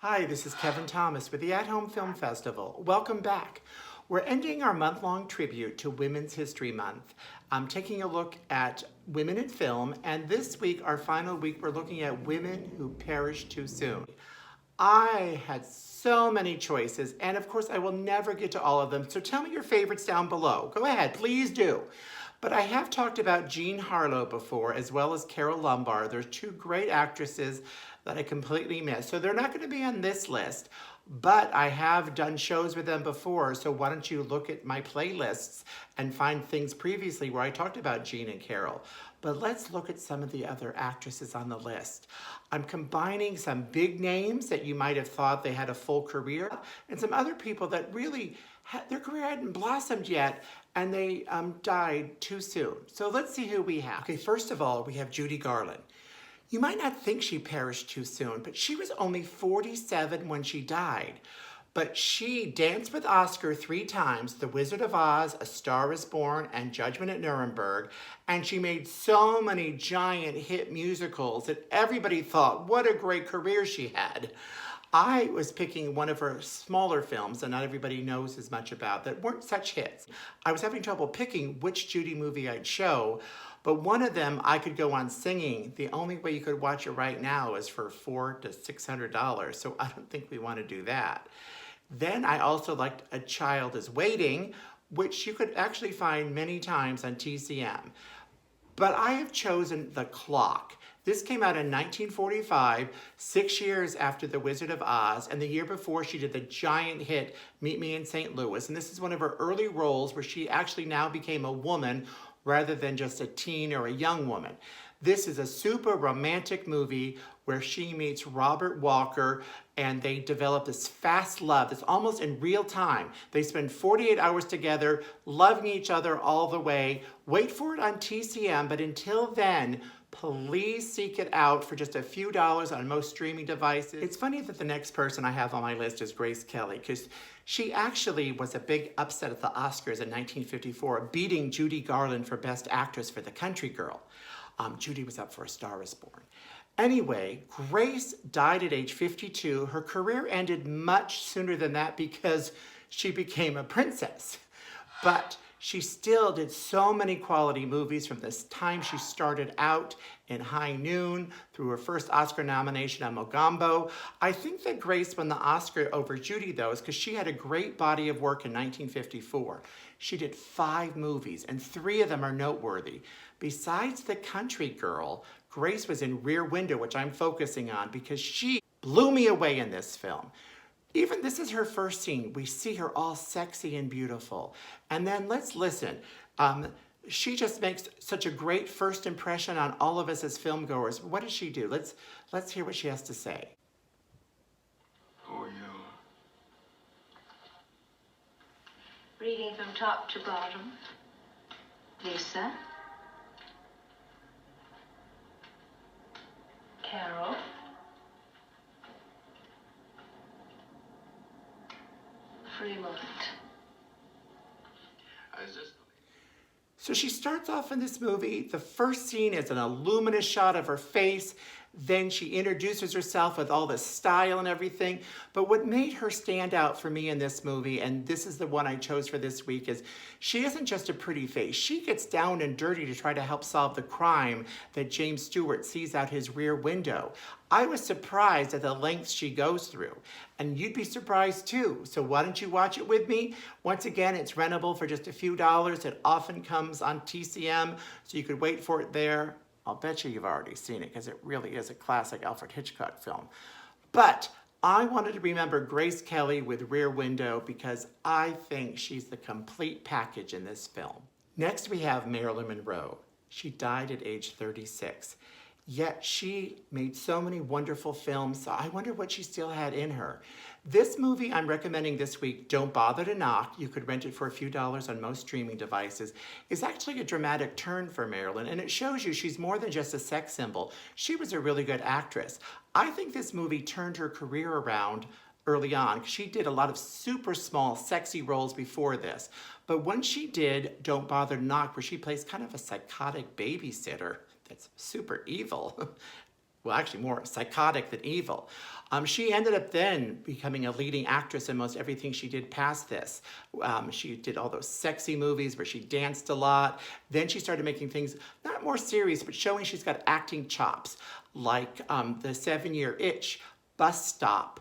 Hi, this is Kevin Thomas with the At Home Film Festival. Welcome back. We're ending our month-long tribute to Women's History Month. I'm taking a look at women in film, and this week, our final week, we're looking at women who perished too soon. I had so many choices, and of course, I will never get to all of them, so tell me your favorites down below. Go ahead, please do. But I have talked about Jean Harlow before, as well as Carole Lombard. They're two great actresses that I completely missed. So they're not going to be on this list, but I have done shows with them before. So why don't you look at my playlists and find things previously where I talked about Jean and Carole. But let's look at some of the other actresses on the list. I'm combining some big names that you might have thought they had a full career and some other people that really their career hadn't blossomed yet, and they died too soon. So let's see who we have. Okay, first of all, we have Judy Garland. You might not think she perished too soon, but she was only 47 when she died. But she danced with Oscar 3 times, The Wizard of Oz, A Star is Born, and Judgment at Nuremberg. And she made so many giant hit musicals that everybody thought, what a great career she had. I was picking one of her smaller films that not everybody knows as much about that weren't such hits. I was having trouble picking which Judy movie I'd show, but one of them I could go on singing. The only way you could watch it right now is for $400 to $600, so I don't think we want to do that. Then I also liked A Child is Waiting, which you could actually find many times on TCM. But I have chosen The Clock. This came out in 1945, 6 years after The Wizard of Oz, and the year before she did the giant hit Meet Me in St. Louis. And this is one of her early roles where she actually now became a woman rather than just a teen or a young woman. This is a super romantic movie where she meets Robert Walker and they develop this fast love that's almost in real time. They spend 48 hours together, loving each other all the way. Wait for it on TCM, but until then, please seek it out for just a few dollars on most streaming devices. It's funny that the next person I have on my list is Grace Kelly, because she actually was a big upset at the Oscars in 1954, beating Judy Garland for Best Actress for The Country Girl. Judy was up for A Star is Born. Anyway, Grace died at age 52. Her career ended much sooner than that because she became a princess. But she still did so many quality movies from this time she started out in High Noon through her first Oscar nomination on Mogambo. I think that Grace won the Oscar over Judy, though, is because she had a great body of work in 1954. She did 5 movies, and 3 of them are noteworthy. Besides The Country Girl, Grace was in Rear Window, which I'm focusing on because she blew me away in this film. Even this is her first scene. We see her all sexy and beautiful. And then let's listen. She just makes such a great first impression on all of us as film goers. What does she do? Let's hear what she has to say. Who are you? Reading from top to bottom. Lisa. Carol. Fremont. So she starts off in this movie. The first scene is an luminous shot of her face. Then she introduces herself with all this style and everything. But what made her stand out for me in this movie, and this is the one I chose for this week, is she isn't just a pretty face. She gets down and dirty to try to help solve the crime that James Stewart sees out his rear window. I was surprised at the lengths she goes through, and you'd be surprised too. So why don't you watch it with me? Once again, it's rentable for just a few dollars. It often comes on TCM, so you could wait for it there. I'll bet you've already seen it because it really is a classic Alfred Hitchcock film. But I wanted to remember Grace Kelly with Rear Window because I think she's the complete package in this film. Next, we have Marilyn Monroe. She died at age 36. Yet she made so many wonderful films, so I wonder what she still had in her. This movie I'm recommending this week, Don't Bother to Knock, you could rent it for a few dollars on most streaming devices, is actually a dramatic turn for Marilyn, and it shows you she's more than just a sex symbol. She was a really good actress. I think this movie turned her career around early on. She did a lot of super small, sexy roles before this. But when she did Don't Bother to Knock, where she plays kind of a psychotic babysitter, that's super evil. Well, actually more psychotic than evil. She ended up then becoming a leading actress in most everything she did past this. She did all those sexy movies where she danced a lot. Then she started making things not more serious, but showing she's got acting chops, like The 7-Year Itch, Bus Stop,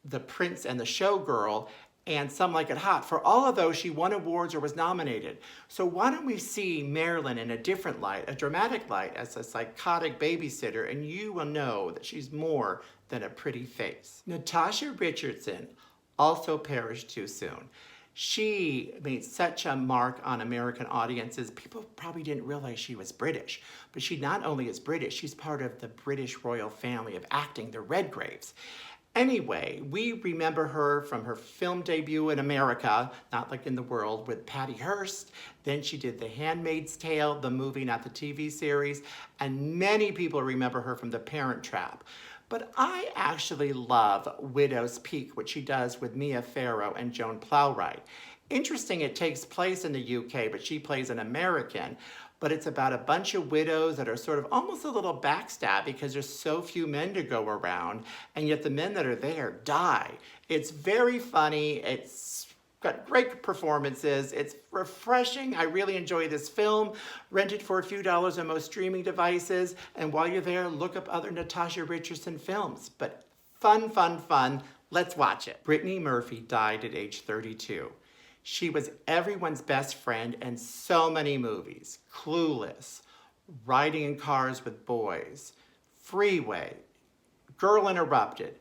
The Prince and the Showgirl, and Some Like It Hot. For all of those, she won awards or was nominated. So why don't we see Marilyn in a different light, a dramatic light, as a psychotic babysitter, and you will know that she's more than a pretty face. Natasha Richardson also perished too soon. She made such a mark on American audiences. People probably didn't realize she was British, but she not only is British, she's part of the British royal family of acting, the Redgraves. Anyway, we remember her from her film debut in America, not like in the world, with Patty Hearst. Then she did The Handmaid's Tale, the movie, not the TV series. And many people remember her from The Parent Trap. But I actually love Widow's Peak, which she does with Mia Farrow and Joan Plowright. Interesting, it takes place in the UK, but she plays an American. But it's about a bunch of widows that are sort of almost a little backstab because there's so few men to go around, and yet the men that are there die. It's very funny. It's got great performances. It's refreshing. I really enjoy this film. Rent it for a few dollars on most streaming devices. And while you're there, look up other Natasha Richardson films. But fun, fun, fun. Let's watch it. Brittany Murphy died at age 32. She was everyone's best friend in so many movies. Clueless, Riding in Cars with Boys, Freeway, Girl Interrupted.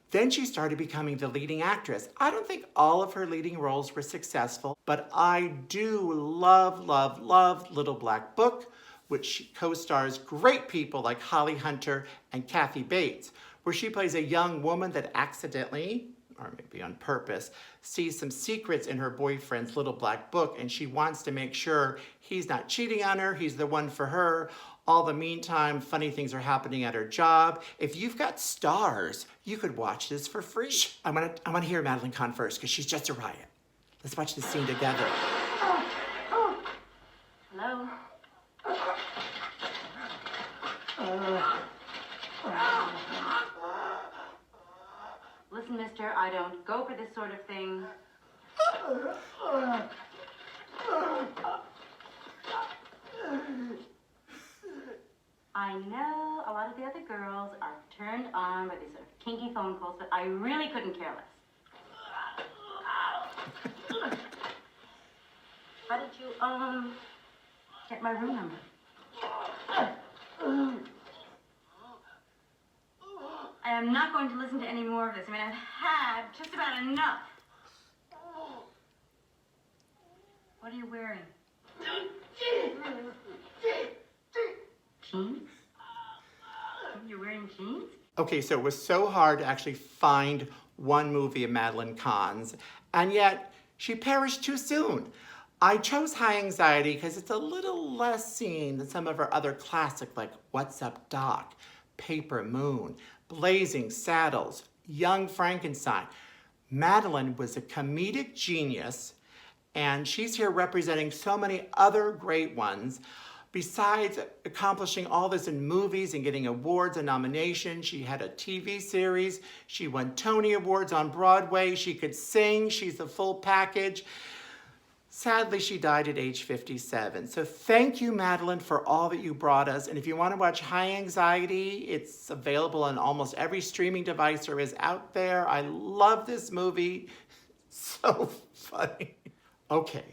Then she started becoming the leading actress. I don't think all of her leading roles were successful, but I do love, love, love Little Black Book, which co-stars great people like Holly Hunter and Kathy Bates, where she plays a young woman that accidentally, or maybe on purpose, sees some secrets in her boyfriend's Little Black Book, and she wants to make sure he's not cheating on her, he's the one for her. All the meantime, funny things are happening at her job. If you've got stars, you could watch this for free. Shh, I wanna hear Madeline Kahn first, because she's just a riot. Let's watch this scene together. Hello? Listen, mister, I don't go for this sort of thing. I know a lot of the other girls are turned on by these sort of kinky phone calls, but I really couldn't care less. How did you, get my room number? I am not going to listen to any more of this. I mean, I've had just about enough. What are you wearing? Jeans? You're wearing jeans? Okay, so it was so hard to actually find one movie of Madeline Kahn's, and yet she perished too soon. I chose High Anxiety because it's a little less seen than some of her other classics like What's Up, Doc, Paper Moon, Blazing Saddles, Young Frankenstein. Madeline was a comedic genius, and she's here representing so many other great ones. Besides accomplishing all this in movies and getting awards and nominations, she had a TV series. She won Tony Awards on Broadway. She could sing. She's the full package. Sadly, she died at age 57. So thank you, Madeline, for all that you brought us. And if you want to watch High Anxiety, it's available on almost every streaming device there is out there. I love this movie. So funny. Okay.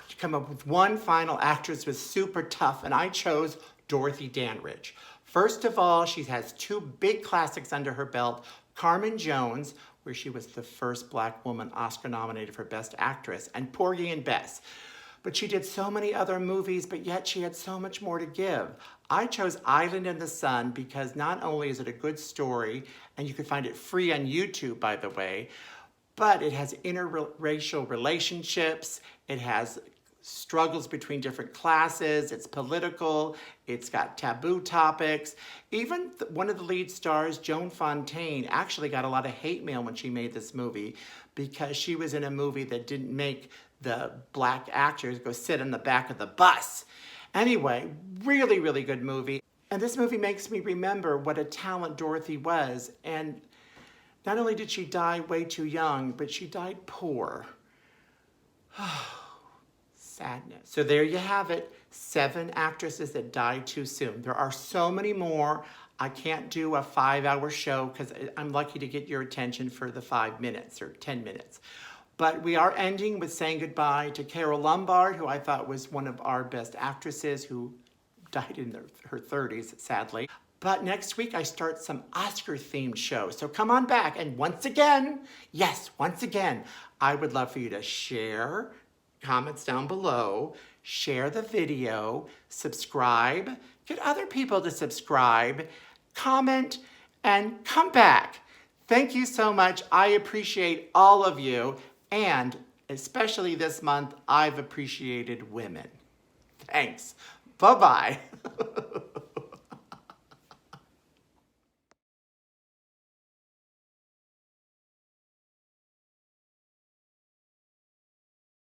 To come up with one final actress was super tough, and I chose Dorothy Dandridge. First of all, she has two big classics under her belt, Carmen Jones, where she was the first Black woman Oscar nominated for Best Actress, and Porgy and Bess. But she did so many other movies, but yet she had so much more to give. I chose Island in the Sun because not only is it a good story, and you can find it free on YouTube, by the way, but it has interracial relationships, it has struggles between different classes, it's political, it's got taboo topics. Even one of the lead stars, Joan Fontaine, actually got a lot of hate mail when she made this movie because she was in a movie that didn't make the Black actors go sit in the back of the bus. Anyway, really, really good movie. And this movie makes me remember what a talent Dorothy was. And Not only did she die way too young, but she died poor. Sadness. So there you have it. 7 actresses that died too soon. There are so many more. I can't do a 5-hour show because I'm lucky to get your attention for the 5 minutes or 10 minutes. But we are ending with saying goodbye to Carol Lombard, who I thought was one of our best actresses, who died in her 30s, sadly. But next week I start some Oscar-themed shows. So come on back. And once again, yes, once again, I would love for you to share, comments down below, share the video, subscribe, get other people to subscribe, comment, and come back. Thank you so much. I appreciate all of you. And especially this month, I've appreciated women. Thanks. Bye-bye.